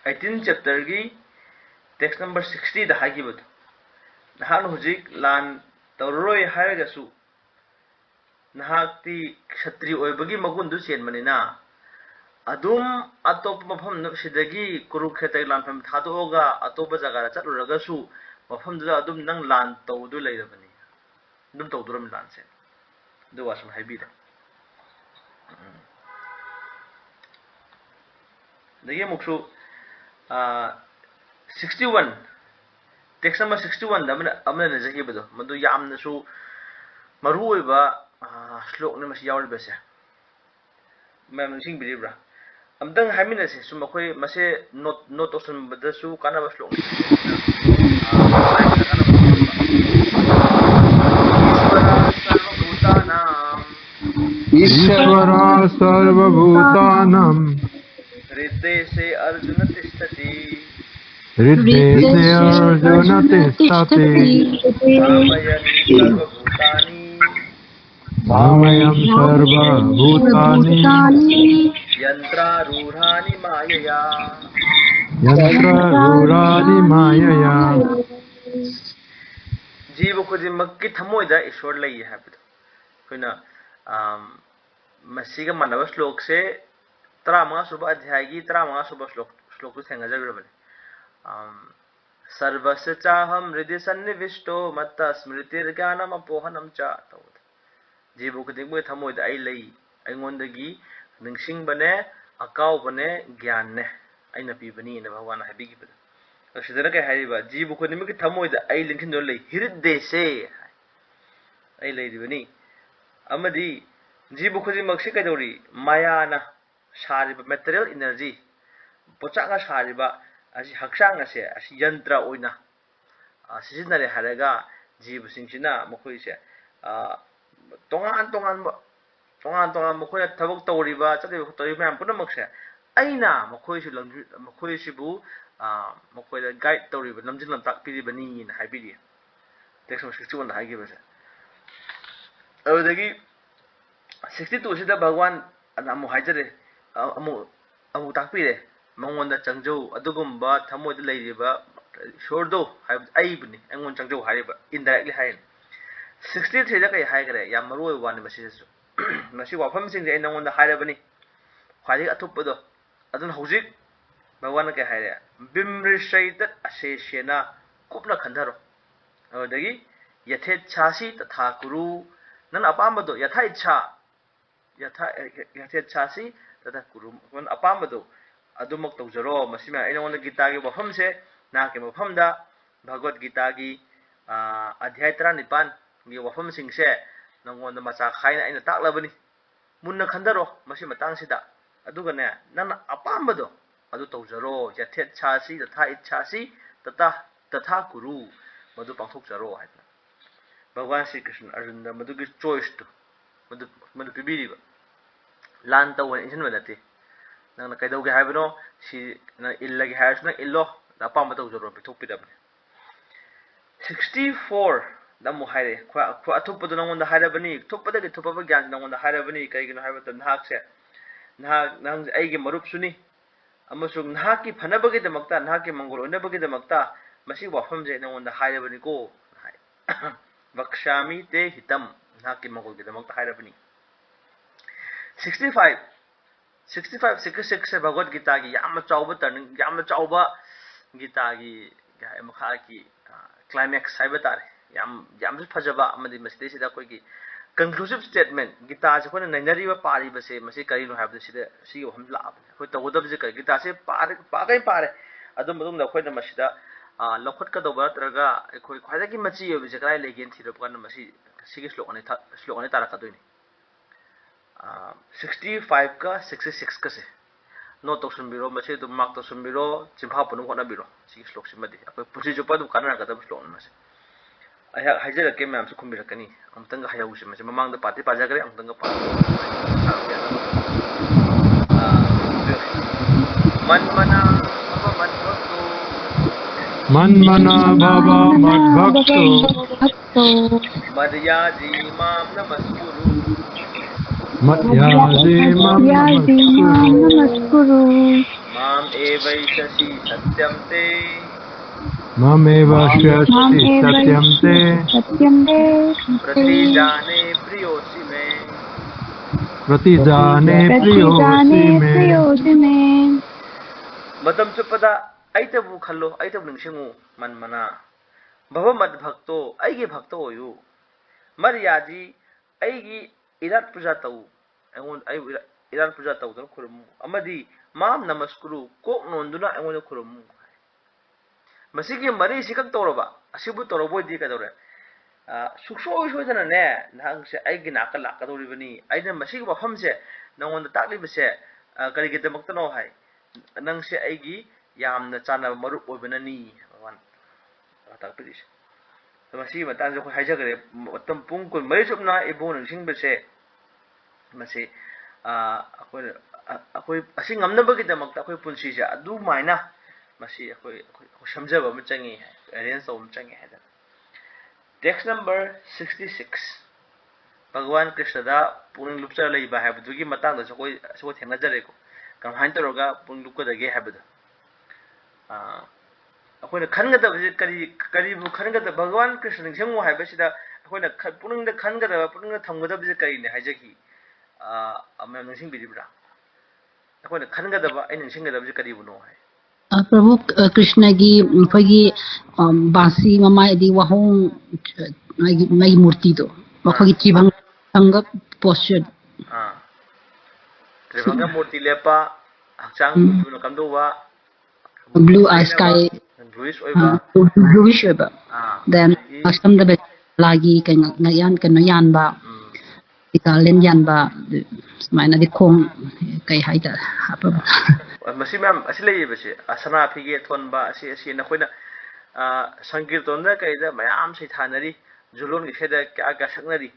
18 chapter gi text number 60 da hagibud nahan hujik lan tawroi haraga su nahakti kshatri oibagi magun du chen manina adum atop mafam sidagi kurukshetra lan pham thadoga atoba jaga ra chatluraga su mafam da adum nang lan tawdu leirabani dum tawduram lan se du wasum haibida dagi muksu 61 text number 61 da amna jagi bado madu yamna su maru oiba slok ne mas yawriba se mam sing bilibra amdang hamina se sum khoi mase not option bada su kana ba slok ईश्वरा सर्वभूतानां हृदय से अर्जुन तिष्ठति भावयं सर्वभूतानि यंत्रारूढ़ानि मायया जीव खुदिमक की थमोइदा ईश्वर लई हाबिदो खोइना मसीगा मानव श्लोक से 35 सुबह अध्याय की 35 सुबह श्लोक को थेंगजरबने सर्वस्य चाहम हृदय सन्निविष्टो मत्त स्मृतिर्ज्ञानम अपोहनम च तौद जीव खुदिमक थमोइदा आई लई अइंगोंदगी निंगसिंगबने अकाउबने ज्ञान ने अइना पीबनी ने भगवान हाबिगिबद असिदना के हारिबा जीव खुदिमक थमोइदा आई लिंखिंदो लई हृदय से आई लईदिबनी अमदी जीव खुदिमक से कदौरी मायाना सारिबा मेटेरियल एनर्जी पोचागा सारिबा असी हक्सांग असे असी यंत्र ओइना सिजिनरे हारगा जीव सिंगसिना मखोइसे तोंगान मखोय थबक तौरिबा चते तौरिबा मैम पुनमकसे अइना मखोइसु लंजु मखोइसिबु मखोय गाइड तौरिबा लमजिन लमताक पिरिबनी न हाइबिदि टेक्स्ट 61 हाइगिबसे अबदगी 62 सिदा भगवान अमु हाइजरे अमु ताकपिरे मंगोंदा चंगजौ अदुगुंबा थमोइद लेरिबा शोरदो हाइब आइबनी अंगोन चंगजौ हारिबा इनडायरेक्टली हाइन 63 दा कई हाइगरे या मरोय वानि मसिसु मसि वाफम सिंग जे नंगोंदा हाइरबनी ख्वादि अथुपदो अदुन हौजिक भगवान के हाइरे बिमृषैत अशेषेना कुपना खंधरो अदगी यथेच्छासी तथा कुरु नन अपामदो यथा इच्छा यथेच्छासी तथा कुरु मन अपामदो अदुमक तौजरो मसिमा एनोन गीता के वफम से ना के वफम दा भगवत गीता की अध्याय 39 की वफम सिंग से नंगोन मचा खाइना अइना ताकलबनी मुन्ना खंदरो मसि मतंग सिदा अदुगने नन अपामदो अदु तौजरो यथेच्छासी तथा इच्छासी तथा कुरु मधु पांथोकजरो हाइना भगवान श्री कृष्ण अर्जुन मधु की चॉइस तो मधु पिबीरिबा लान तवन इंसन वनते नंग कैदौगे हाइबनो सी न इल्लगे हाइसना इल्लो अपाम तौजरो पिथोकपिदबने 64 दमु हाइरे ख्वा अथुपदो नंगोंदा हाइरबनी थुपदगे थुपबा ज्ञान नंगोंदा हाइरबनी कैगिनो हाइबत नाहकसे नंग आइगे मरुप सुनी अमसु नाहकी फनबगे दमक्ता नाहकी मंगोल ओनबगे दमक्ता मसी वाफम जे नंगोंदा हाइरबनी को हाइ वक्षामि ते हितम नाहकी मंगोल गे दमक्ता हाइरबनी 65 66 से भगवत गीता की याम चाउबा टर्निंग याम चाउबा गीता की मखा की क्लाइमैक्स हाइबा तारे याम फजबा अमदी मसिदे सिदा कोई की कंक्लूसिव स्टेटमेंट गीता से कोन नैनरीबा पारिबा से मसी करिनो हाइबा सिदा सी हम लाब कोई तगोदब से गीता से पारे अदुम मदुम नखोइना मसिदा लखत का दोबा तरगा कोई ख्वादा की मची होबे से कराय लेगेन थिरब कान मसी सिगे श्लोक ने तारा कदोइनी 65 का 66 का से नोट तो सुनबिरो मसे तो मार्क तो सुनबिरो चिंफा पनु होना बिरो सी श्लोक से मदि अको पुसी जो पदु काना गदब श्लोक मसे अया हाइजर के मैम से खुमिरकनी अमतंग हायउ से मसे ममांग द पार्टी पाजागरे अमतंग पा मन मना बाबा मद्भक्तो मदयाजी माम नमस्कुरु मध्याजे माम नमस्कुरु माम एवैषसि सत्यम ते Mamevashyasi satyam te प्रतिजाने प्रियोसि मे pratijane priyosi me. मतम चुपदा अइतबु खल्लो अइतबु निंगसिंगु मन मना भव मद भक्तो अइगे भक्तो होयु मर्यादी अइगी इरात पूजा तौ अइगोन अइ इरात पूजा तौ दन खुरमु अमदी माम नमस्कुरु कोक नोंदुना अइगोन खुरमु मसिगी मरी सिकक तौरबा असिबु तौरबोदि कदौरे सुक्सोय सोदना ने नहांगसे अइगी नाका लाकदौरिबनी अइना मसिगी वफमसे नंगोन ताकलिबसे करिगे दमक्तनो हाय नंगसे अइगी यामना चाना मरु ओबननी वन ताकपिरिस मसी मतांग जो हाइजगरे मतम पुंग कुन मरी सुपना इबो नंगसिंगबसे मसे अखोय अखोय असिंग नमनबगी दमक्ता अखोय पुंसीसे अदु माइना मसी अखोय समझबा म चंगी है अरेंज तौ म चंगी है टेक्स्ट नंबर 66 भगवान कृष्ण दा पुंग लुपचा लैबा हाबदुगी मतांग द सकोय सको थेंगा जरेको कमाइन तरोगा पुंग लुपकदगे हाबदो अखोयना खनगदबजे करीबु खनगद भगवान कृष्ण निंगसेमु हाबसिदा अखोयना पुंगदा खनगदबा पुंगदा थमगदबजे करीने हाइजकी अमम निंगसिंगबिदिब्रा अखोयना खनगदबा ai निंगसिंगदबजे करीबुनो हाय प्रभु कृष्ण की अखोगी बांसी ममायदी वहों मई मूर्ति तो मखोगी त्रिभंग संग posture Tribhanga Murthy Lepa हक्चांग जुनो कमदोवा blue eye sky bluish oiba bluish oiba then ashtam da lagi kan ngayan kan yan ba ikalen yan ba smaina di khong kai haita apa masi ma'am asi leibase asana phige thonba asi na khoina sankirton da kai da mayam sai thanari julon gi kheda ka ga saknari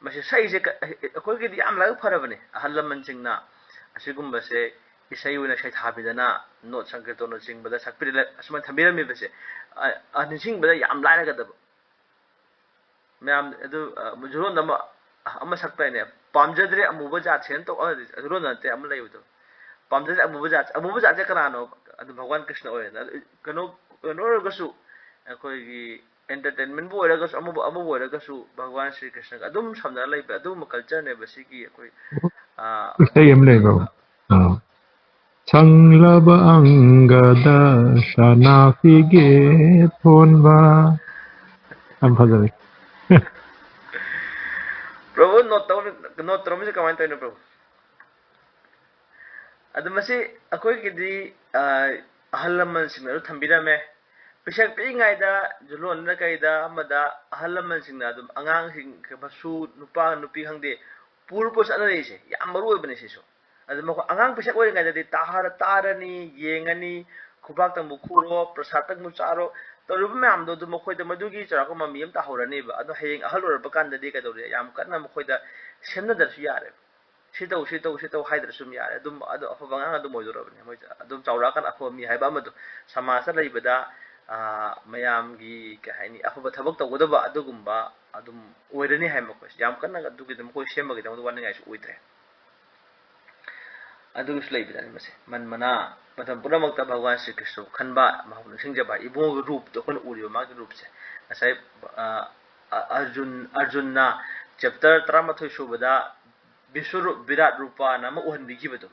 masi sai je khoi gi yam la farabane ahallaman singna asigumba se isai wina sai thabidana no sankirton no singbada sakpirila asman thambiram base anising bada yam la ga da mayam adu julon nama ama sakpa ne pamjadre amuba ja chen to julon nate am laiudo pamjadre amuba ja kanano adu bhagwan krishna oye kano kano gasu akoi gi entertainment bo era gasu amu bo era gasu bhagwan shri krishna adum samna laiba adum culture ne basi gi akoi Say em lay bro. Changlaba angada shanafige thonba. I'm sorry. Prabhu not trom se kaman to ne Prabhu adu masi akoi gi di ahalaman singna thambira me pisak pi ngai da julon na kai da amada ahalaman singna dum angang sing basu nupa nupi hangde purpose ana reise yam maru obane se so adu mako angang pisak oi ngai da di tarani yengani khubak tang bu khuro prasad tang mu charo toruba mam do du mokoi da madugi chara ko mami am ta horani ba adu heyeng ahalor ba kan da di ka do yam kana mokoi da semna dar su yare sitau haidar sum yare adum adu afa bangang adu moidoro bane moi adum chawra kan afa mi haiba amadu samasa leibada mayam gi ka haini afa thabak tawgoda adugumba adum oirani hai mako yam kana adu gi dum ko shema gi dum wan ngai su oitre adu leibada ni mase man mana matam punamak ta bhagwan shri krishna khanba mahun singjaba ibo rup to kon uriyo ma rup se asai arjunna chapter 38 subada Vishwarup Virat Rupa nama uhan bigi betul,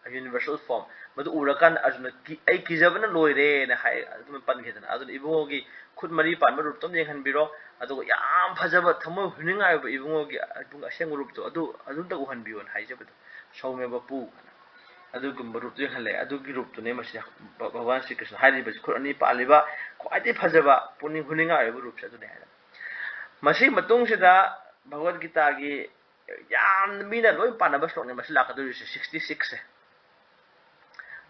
a universal form. Madu urakan Arjuna ai kijabana loire na hai adum pan khitan adun ibungogi khud mari pan ma rup tom jenghan biro adu yam phajaba thamo huninga ba ibungogi adung aseng rup to adun ta uhan bion hai jabatu saume bapu adu gum rup jenghan le adu gi rup to ne masi bhagwan Shri Krishna hai ba khud ani paliba khwai phajaba puning huninga ba rup sa adu ne masi matung sida Bhagavad Gita gi yam mina loi panaba slok ne masla ka do 66 se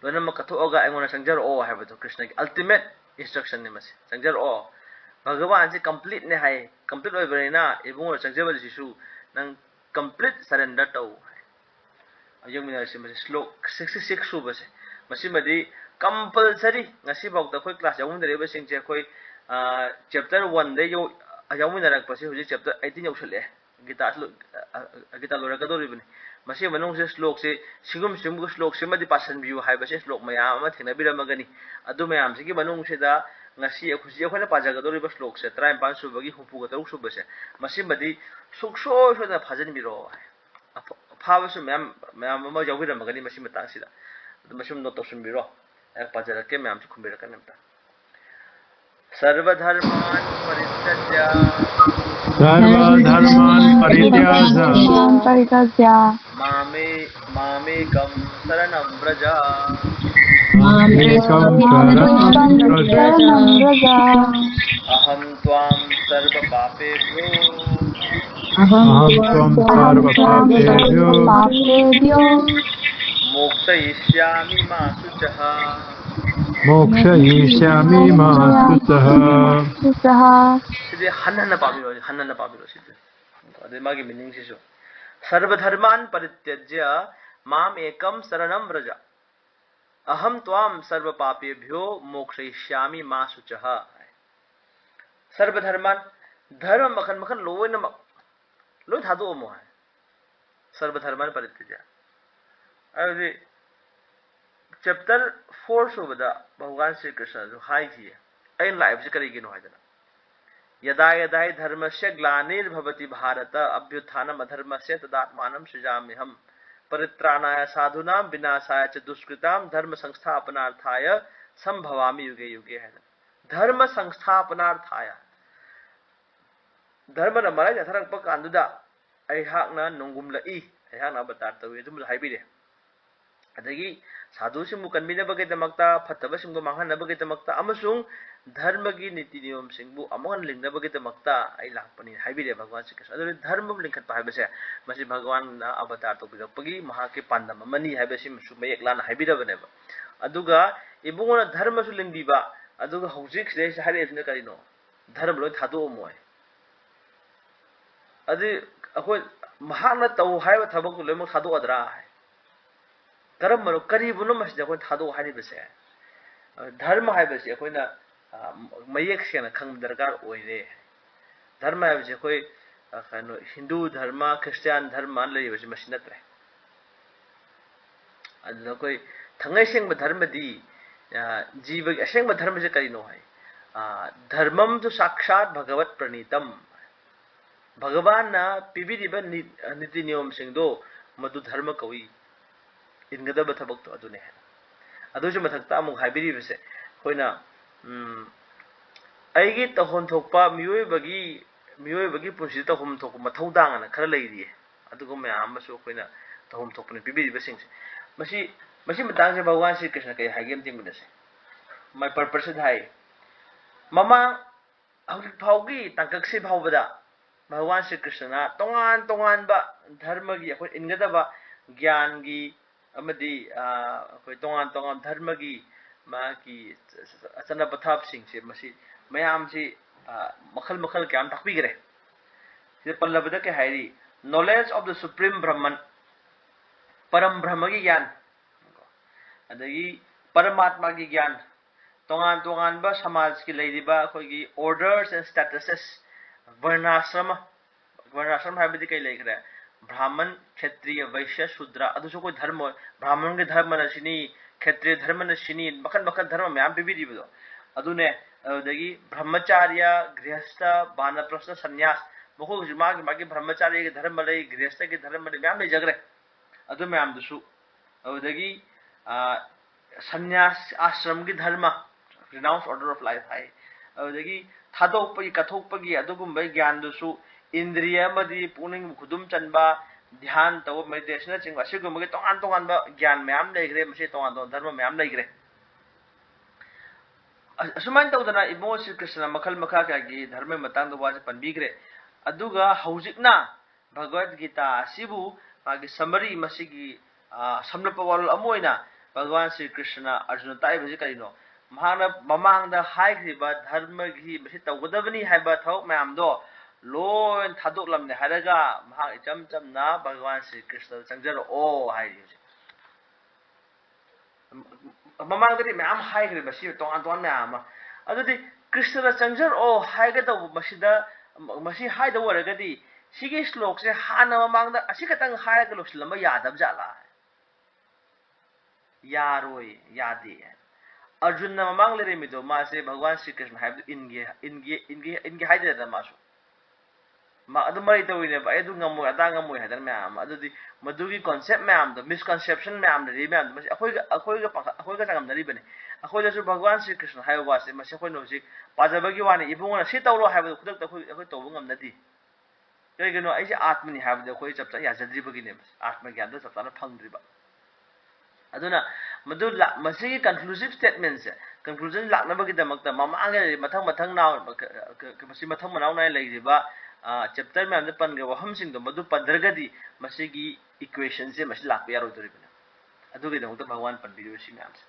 dona makatho oga engona sangjar o habatu krishna ki ultimate instruction ne mas sangjar o bhagavan se complete ne hai complete oi barina ibungo sangjar ba sisu nang complete surrender to ayong mina se mas slok 66 su ba se masi madi compulsory ngasi bok da khoi class yawun dare ba sing je khoi chapter 1 de yo ayawun rak pa se hoji chapter 18 yo chhle gita lo ra ka do ribni masi manung se slok se sigum simbu slok se madi pasan biu hai ba se slok maya ama thina biramagani adu mayam se gi manung se da ngasi khusi akhona pajaga dori ba slok se 35 su bagi hupu ga taruk su ba se masi madi sukso so da phajan biro phaba su mayam ma jawi ramagani masi matang sida adu masum no to sun biro ek pajara ke mayam su khumbira kan namta सर्वधर्मान परित्यज्य मामेकं शरणं व्रज अहं त्वां सर्वपापेभ्यो मोक्षयिष्यामि मा शुचः मोक्षयिष्यामि मा शुचः सिदे हन्नन पाबिरो सिदे अदे मागी meaning Sissu सर्वधर्मान परित्यज्य माम एकम शरणं व्रज अहम त्वाम सर्वपापेभ्यो मोक्षयिष्यामि मा शुचः सर्वधर्मान धर्म मखन मखन लोय थादो मो है सर्वधर्मान परित्यज्य अदे चैप्टर 4 सुबदा भगवान श्री कृष्ण जो हाई थी ऐन लाइफ से करेगी नो है यदा यदा धर्मस्य ग्लानिर्भवति भारत अभ्युत्थानम अधर्मस्य तदात्मानं सृजाम्यहम् परित्राणाय साधूनां विनाशाय च दुष्कृतां धर्म संस्थापनार्थाय संभवामि युगे युगे है धर्म संस्थापनार्थाय धर्म न मराय जथरंग पकांदुदा ऐहाकना नोंगुमलई ऐहाकना अवतार तवे तुम हाइबिरे अदगी साधु सिंह कन्मीनबगेदमक्ता फत्तब सिंह मांगहनबगेदमक्ता अमसुंग धर्म की नीति नियम सिंह अमन लिंगनबगेदमक्ता आई लापनी हाइबिरे भगवान श्री कृष्ण अदुरी धर्म लिंखत हाइबसे मसी भगवान अवतार तोबिरपगी महा के पांडम मनी हाइबसे मसु मयेक लाना हाइबिरबनेबा अदुगा इबुंगना धर्म सु लिंबिबा अदुगा हौजिक से हाइरेसने करिनो धर्म लोय थादो मोय अदि अखोय महाना तौ हाइबा थबक लोय थादो अदरा है करम मरो करीबुनो मसिदा कोन थादो हारिबसे धर्म हाइबसे अखोइना मयेक सेना खंग दरकार ओइरे धर्म हाइबसे कोइ कनो हिंदू धर्म क्रिश्चियन धर्म लैबसे मसिनत्रे अदुना कोइ थंगै सेंग धर्म दी जीव असेंग धर्म से करिनो है धर्मम तो साक्षात भगवत प्रणीतम भगवान ना पिबिरिबा नीति नियम सिंगदो मधु धर्म कवि इनगदब थबक तो अदुने है अदुजु मथक्ता अमुक हाइबिरिबसे होइना अइगी तहोन थोकपा मियोयबगी पुंसि तहोम थोक मथौदांगना खरा लैरिए अदुगो मयाम मसु होइना तहोम थोकने पिबिरिबसिंगसे मसी मतंग से भगवान श्री कृष्ण कई हाइगेम तिंगुनसे माय पर्पस हाइ ममा हौजिक फाउगी तंकक्से फाउबदा भगवान श्री कृष्ण ना तोंगान तोंगान बा धर्म की अखोय इनगदबा ज्ञान की अमदी अखोय तोंगान तोंगान धर्म की मा की अचना पथाप सिंह से मसी मयाम से मखल मखल क्या ताकपीगरे से पल्लबदा के हाइरी नॉलेज ऑफ द सुप्रीम ब्रह्मन परम ब्रह्म की ज्ञान अदगी परमात्मा की ज्ञान तोंगान तोंगान बा समाज की लैरिबा अखोय की ऑर्डर्स एंड स्टेटसेस वर्णाश्रम हाइबदी कई लेखरे ब्राह्मण क्षत्रिय वैश्य शूद्र अदुसु कोई धर्म ब्राह्मण के धर्म नसिनी क्षत्रिय धर्म नसिनी मखन मखन धर्म म्याम पिबिरिबदो अदुने अदगी ब्रह्मचार्य गृहस्थ वानप्रस्थ सन्यास मखो मागी ब्रह्मचार्य के धर्म लई गृहस्थ के धर्म लई म्याम लेजगरे अदु म्याम दुसु अदगी सन्यास आश्रम की धर्म रिनाउंस ऑर्डर ऑफ लाइफ है अदगी थादोपगी कथोपगी अदुगुंबे ज्ञान दुसु इंद्रिय मदी पुनिंग खुदुम चनबा ध्यान तव मेडिटेशन चिंग असिगुंबगे तोंगान तोंगान बा ज्ञान म्याम लेग्रे मसे तोंगान तोंगान धर्म म्याम लेग्रे असुमान तौदना इमो श्री कृष्ण मखल मखा की धर्म मतंग वाज पनबीग्रे अदुगा हौजिकना भगवत गीता सिबु मागी समरी मसिगी समनप वाल अमोइना भगवान श्री कृष्ण अर्जुन ताई भजी करिनो महाना ममांग हाइग्रिबा धर्म की मसी तौगदबनी हाइबा थौ म्यामदो लोन थादोलमने हारगा महा इचम चमना भगवान श्री कृष्ण चंगजरो ओ हाइरि ममांगदि म्याम हाइग्रि बसी तोंगान तोंगान म्याम अदुदि कृष्ण चंगजर ओ हाइगे तौ मसी हाइद वरगदि सिगे श्लोक से हाना ममांग दा असि खतंग हाय ग लोसलम यादब जाला यारोय यादे अर्जुन न ममांग लेरे मिदो मासे भगवान श्री कृष्ण हाय इनगे हायदे दा मासु मा अदु मरि तविने बा एदु ngamo ada ngamo hadan ma'am अदुदी मदुगी concept ma'am the misconception ma'am the ma'am the अखोय ग संगम बने अखोय दसु भगवान श्री कृष्ण हाय वासे मसे अखोय नो जी पाजबगी वानी इबुंगना सि तौरो हाय खुदक त अखोय तौबो ngam नदी कईगनो ऐसे आत्मनि हाय द अखोय चपचा याजद्रिबगी ने आत्म ज्ञान द चपचा न फंगद्रिबा अदुना मदु मसी कंक्लूसिव स्टेटमेंट से कंक्लूजन लाक्नबगी दमक त ममांगे मथंग मथंग नाव मसी मथंग मनाव नाय लेजिबा चैप्टर मैम द पनगे वहम सिंग दो मदु पंदरगदी मसीगी इक्वेशन से मसी लाप यारो दोरिबना अदुगे दमक भगवान पनबिरो सि मैम से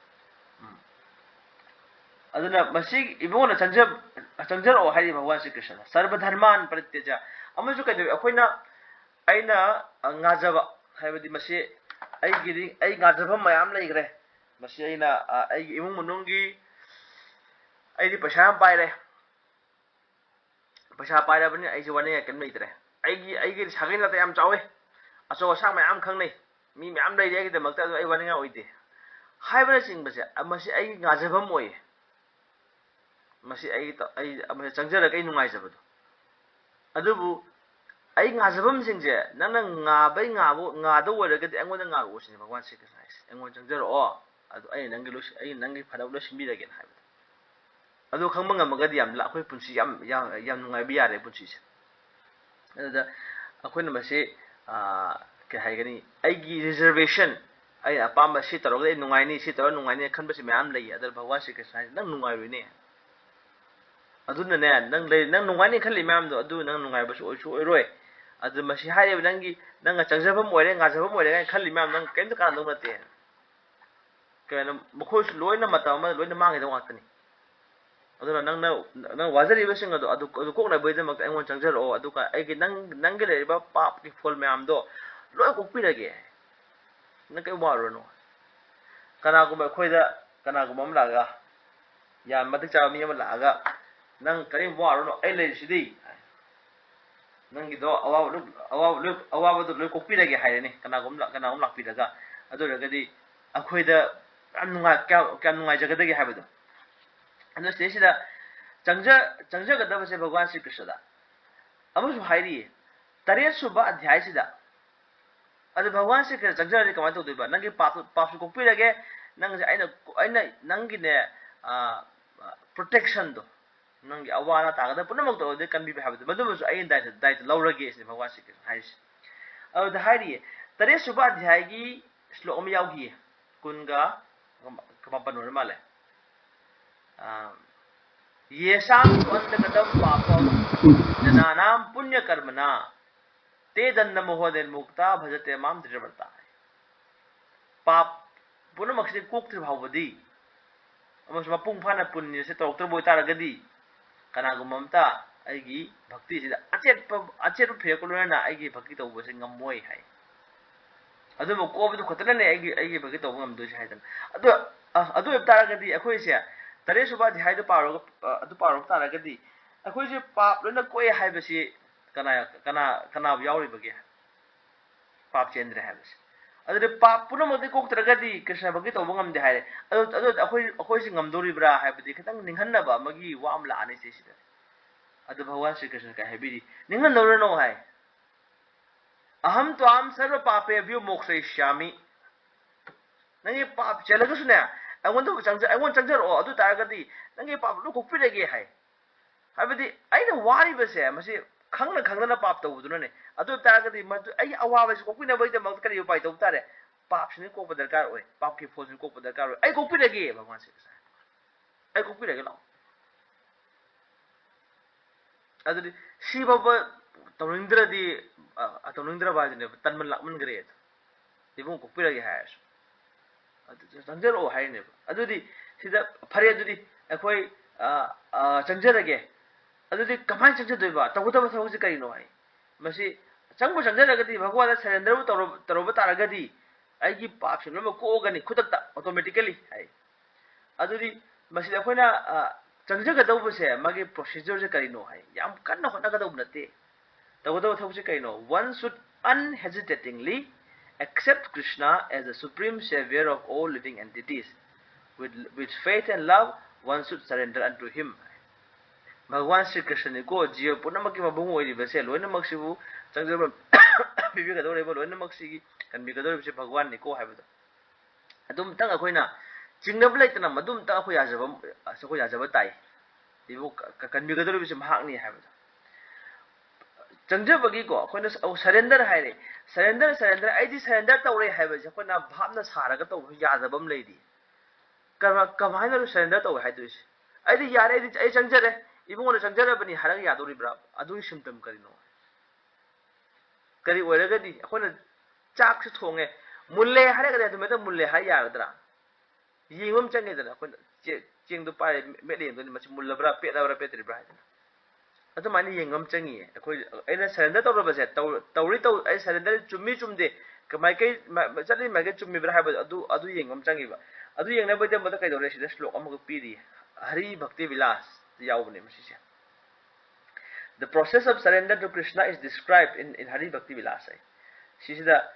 अदुना मसी इबोना चंजर ओ हाय भगवान श्री कृष्ण सर्वधर्मान परित्यज अमसु कदे अखोइना आइना ngaजबा हायबदी मसी आई ngaजबा मयाम लेग्रे मसी आइना आई इमुंग मनुंगी आइदी पैसा पाइरे पैसा पाइरबनी आइसे वने केन लेतरे आइगी सागैन लता याम चावे अचो सा मयाम खंगनै मी मयाम लेरे आइगी दमकता आई वनेगा ओइदे हायबना सिंगबसे मसी आई ngaजबम ओय मसी आई त आई अमे चंगजर कई नुंगाइजबदो अदुबु आई ngaजबम सिंगजे नंग ngaबै ngaबो ngaदो ओरगदि अंगोन ngaरो सिनि भगवान श्री कृष्ण हाइस अंगोन चंगजर ओ अदु आई नंगी लोस आई नंगी फदाव लोस सिंबिरगे हाइबदो अदु खंगम ngमगदि याम ला अखोय पुंसी याम नुंगाइबि यारे पुंसी से अदुदा अखोय नमसे के हाइगनी आइगी रिजर्वेशन आई अपाम सि तरोगे नुंगाइनी सि तरो नुंगाइनी खनबसि मयाम लई अदर भगवान श्री कृष्ण हाइस नंग नुंगाइरोने अदुना ने नंग नुंगाइनी खलि मयाम दो अदु नंग नुंगाइबसु ओइसु ओइरोय अदु मसी हाइब नंगी नंग चंगजबम ओइरे ngaजबम ओइरे खलि मयाम नंग केम कान दो नते केन मखोस लोइना मतम लोइना मांगे दो वातनी अदुना नंग वाजरिबसिंग अदु कोकना बयदमक अंगोन चंगजरो अदुका आइगे नंगे लेरिबा पाप की फॉल मयाम दो लोय कोकपिरगे नंग के वारोनो कनागुम खोइदा कनागुम लागा या मदक चा मी अम लागा नंग करिम वारोनो ए लेसिदी नंगी दो अवाब दो लोय कोकपिरगे हायने कनागुम लाकपिरगा अदुरगदी अखोइदा नुंगा क्या नुंगा जगदगे हायबदो अनु स्टेसिदा चंगजगदबसे भगवान श्री कृष्ण दा अमसु हाइरी तरेत सुबा अध्याय सिदा अदु भगवान श्री कृष्ण चंगजरे कमाय तो दिबा नंगी पापसु कोकपिरगे नंग से आइना नंगी ने प्रोटेक्शन दो नंगी अवाना तागदा पुनमक तो दे कनबि हाबदो मदुमसु आइन दायित्व लौरगे इस भगवान श्री कृष्ण हाइस अदु हाइरी तरेत सुबा अध्याय की श्लोक अम याउगी कुनगा कमापन होर माले येषां त्वन्तगतं पापं जनानां पुण्यकर्मणा ते दण्डमोहनिर्मुक्ता भजते मां दृढव्रता पाप पुनमक्षि कोक्त्र भावबदी अमसु मपुंग फाना पुण्य से तौक्त्रबोय तारगदी कनागुममता आइगी भक्ति सिदा अचेत फेकुलना आइगी भक्ति तौबसे ngमोय हाय अदुम कोबदु खतनने आइगी भक्ति तौब ngमदोय हायदन अदु तारगदी अखोइसे तरे सुबा ध्याय दो पारो तारगदी अखोइसे पाप लोना कोय हायबसी कना यावरिबगे पाप चेंद्रे हायबसी अदु पाप पुनमदि कोक्तरगदी कृष्ण भक्ति तौब ngमदे हायरे अदु अखोइसे ngमदोरिब्रा हायबदी खतंग निंगहन्नबा मगी वाम लाने से सिदा अदु भगवान श्री कृष्ण का हायबिदी निंगन नौरनो हाय अहम त्वाम सर्व पापेभ्यो मोक्षयिष्यामि नंगे पाप चलगसुने अगोन चंजर ओ अदु तारगदी नंगे पाप लु कोकपिरगे हाय हाबदी आइना वारिबसे मसे खंगना पाप तौबुदुनने अदु तारगदी मदु आई अवाबसे कोकपिना बैद मक करी उपाय तौ तारे पाप सिने कोप दरकार ओय पाप की फोज कोप दरकार ओय आई कोकपिरगे भगवान से आई कोकपिरगे लाओ अदु शिवब तौनिंद्रदी तौनिंद्र बाजने तन्मन लामन गरे दिबु कोकपिरगे हाय चंजरो हाइने अदुदी सिदा फरे अदुदी अखोय चंजरगे अदुदी कमाय चंजदोइबा तगुदब थौसे करिनो हाय मसी चंगबु चंजरगदी भगवान सरेंद्रबु तरोब तारगदी आइगी पाप सिनम कोगनी खुदक्ता ऑटोमेटिकली हाय अदुदी मसी अखोयना चंजगदौबसे मागी प्रोसीजर से करिनो हाय याम कन्न होनगदौ नते One should unhesitatingly accept Krishna as the supreme savior of all living entities. With faith and love, one should surrender unto him. Bhagwan Sri Krishna ko jiya punamaki mabung oiri base loina maksibu changjaba bibigadore bo loina maksigi kan bigadore base Bhagwan ni ko haibada adum tang akoina jingnab laitana madum ta ko yajaba tai ibu kan bigadore base mahak ni haibada changjabagi ko akoina surrender haire surrender aidi surrender tawre haibase akoina bhabna saraga taw yajabam leidi kamaina surrender taw haiduise aidi yare aidi changjare ibung changjara bani harang yadori bra adu symptom karino kari oiragadi akhona chak se thonge mulle haraga de meta mulle ha yaradra yingom change dana akhona cheng du pare mele ndo ni machi mulla bra pe da bra pe tri bra adu mani yingom changi akhoi aina surrender tawra ba se tawri taw ai surrender chummi chumde kamai kai chali mai kai chummi bra ha ba adu yingom changi ba adu yengna ba de mata kai dore sida slok amuk piri Hari Bhakti Vilas. The process of surrender to Krishna is described in Hari Bhakti Vilasa. She said that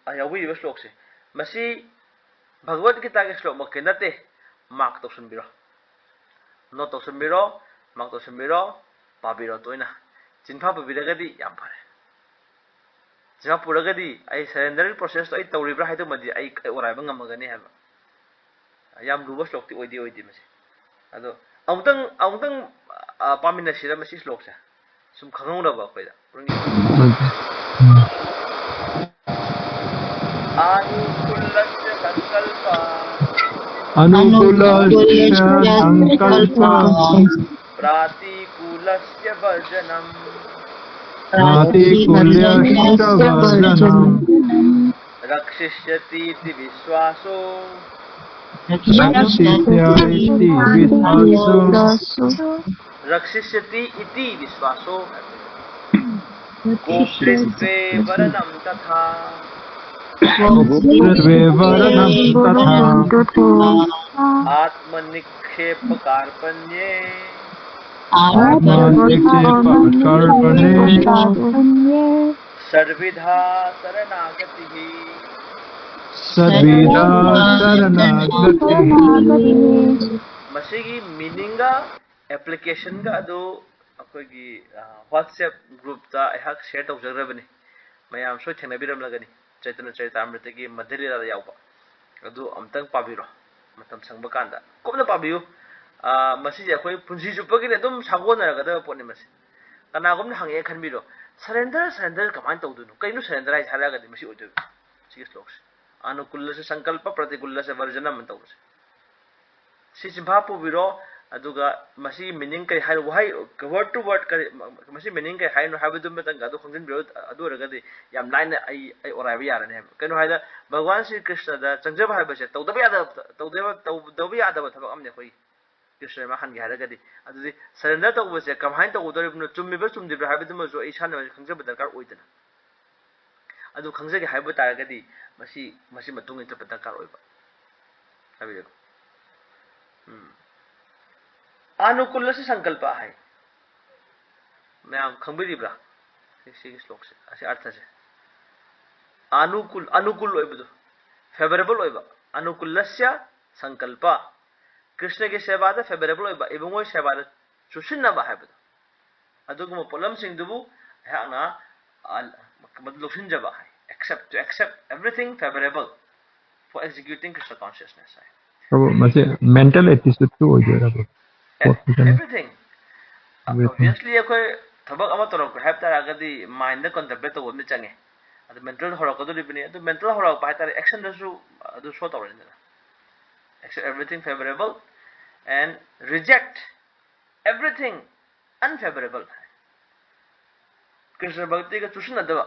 Ayawi Slok se Masi Bhagavad Gita Slok Makinate Mark Tosunbiro. No Tosunbiro, Mark Tosunbiro, Babiro Toina. Jinpa Viragadi Yampare. Jinpa Puragadi, I surrender process to it to Ribra Hatumadi, I arriving a Magani have. Yam Ruba Slok the Odi Odimus. Aung pamina sira masi slok sa sum khangong ra ba khoida anukulasya sankalpa pratikulasya varjanam rakshishyati iti viswaso Rakshishyati iti viswaso Gopritve varanam tatha Atmanikhepa karpanye Sarvidha saranagatihi Masigi meaning application ga ado akogi WhatsApp group ta ai share tau jagrabani mayam so thena biram lagani chaitanya charitamrita gi madhiri ra yawba ado amtang pabiro matam sangba kanda komna pabiyu masi je akoi punji jupagi ne dum sagona ga da poni masi kana gomna hange khanbiro surrender kaman tawdunu kainu surrender ai sala ga di masi odu sigi sloks anukulla se sankalpa pratikulla se varjana mantawse si jimbhapu biro aduga masi meaning kai hai why word to word kai masi meaning kai hai no have dum betang adu khongjin biro adu raga de yam line ai orabi yara ne kanu haida bhagwan Sri Krishna da changjab hai base tawdabi ada thabak amne khoi Krishna ma han ga raga de adu di surrender to base kam hain to udori bno chummi ba chumdi bra habi dum so ishan ma khongjab darkar oidana adu khongjage hai ba taraga di masi matung ita darkar oiba habi ko अनुकूल से संकल्प है मैं खंबीरी ब्रा इसी श्लोक से ऐसे अर्थ से अनुकूल ओइबदो फेवरेबल ओइबा अनुकूलस्य संकल्प कृष्ण के सेवा दा फेवरेबल ओइबा एबंगोय सेवा दा चुसिनना बा हाबदो अदुगम पोलम सिंह दुबु हाना मतलब सिंजबा है accept everything favorable for executing Krishna consciousness है mental attitude to everything obviously akoy thabak ama torok have tar agadi mind contemplate to me change adu mental horok do ribini adu mental horok ba tar action dasu adu so tawrina accept everything favorable and reject everything unfavorable Krishna bhakti ka chusna daba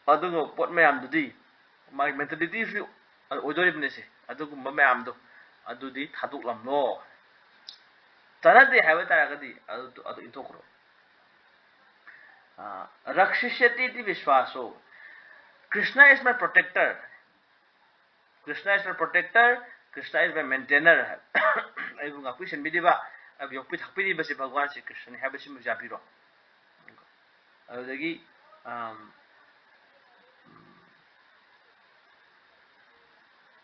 adu pot mayam dudi my mentality fi odori bne se adu mayam do adu di thaduk lam no Tanadi have taragadi adu intokro. Rakshishyati iti viswaso. Krishna is my protector. Krishna is my maintainer. I will appreciate Midiba. I will put Happy Basi Bhagwan Sri Krishna. Have a simple Japiro. ꯑꯗꯨꯗꯒꯤ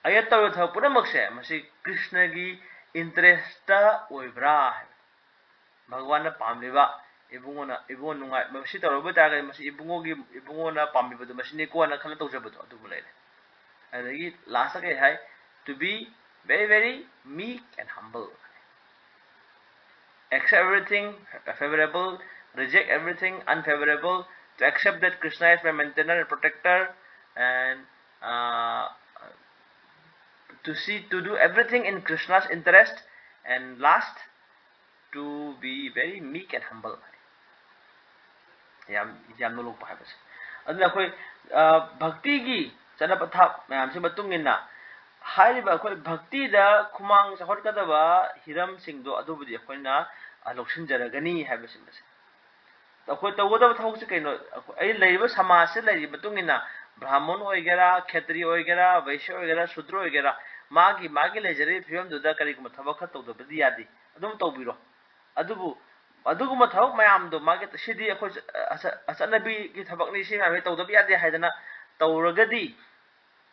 ꯑꯩꯅ ꯇꯧꯔꯤꯕ ꯊꯕꯛ ꯄꯨꯝꯅꯃꯛꯁꯦ ꯃꯁꯤ ꯀ꯭ꯔꯤꯁꯅꯒꯤ interest ꯑꯣꯏꯕ꯭ꯔꯥ ꯍꯥꯏꯕ ꯚꯒꯋꯥꯟꯅ ꯄꯥꯝꯂꯤꯕ ꯏꯕꯨꯡꯉꯣ ꯅꯨꯡꯉꯥꯏ ꯃꯁꯤ ꯇꯧꯔꯕ ꯇꯥꯔꯒꯗꯤ ꯃꯁꯤ ꯏꯕꯨꯡꯉꯣꯅ ꯄꯥꯝꯕꯤꯕꯗꯣ ꯃꯁꯤꯅꯤꯀꯣꯅ ꯈꯜꯂ ꯇꯧꯖꯕꯗꯣ ꯑꯗꯨꯃ ꯂꯩꯔꯦ ꯑꯗꯒꯤ ꯂꯥꯁꯇ ꯀꯩ ꯍꯥꯏ to be very very meek and humble, accept everything favorable, reject everything unfavorable, to accept that Krishna is my maintainer and protector, and to do everything in Krishna's interest, and last to be very meek and humble. yam nolok pa habase aduna khoi bhakti gi chana patha mayam se matung inna hairiba khoi bhakti da khumang sahot kadaba hiram singdo adubudi khoina loksin jaragani habase mase khoi tawada thawuk se kaino ai leiba samaj se lei matung inna brahman oigera khetri oigera vaishya oigera shudra oigera magi lejare phiyam duda kari kuma thabak kha tawdabadi yadi adum tawbiro adubu ꯑꯗꯨꯒꯨꯝꯕ ꯊꯕꯛ ꯃꯌꯥꯝꯗꯣ ꯃꯥꯒꯤ ꯁꯤꯗꯤ ꯑꯩꯈꯣꯏ ꯑꯆꯠꯅꯕꯤꯒꯤ ꯊꯕꯛꯅꯤ ꯁꯤ ꯃꯌꯥꯝꯁꯦ ꯇꯧꯗꯕ ꯌꯥꯗꯦ ꯍꯥꯏꯗꯅ ꯇꯧꯔꯒꯗꯤ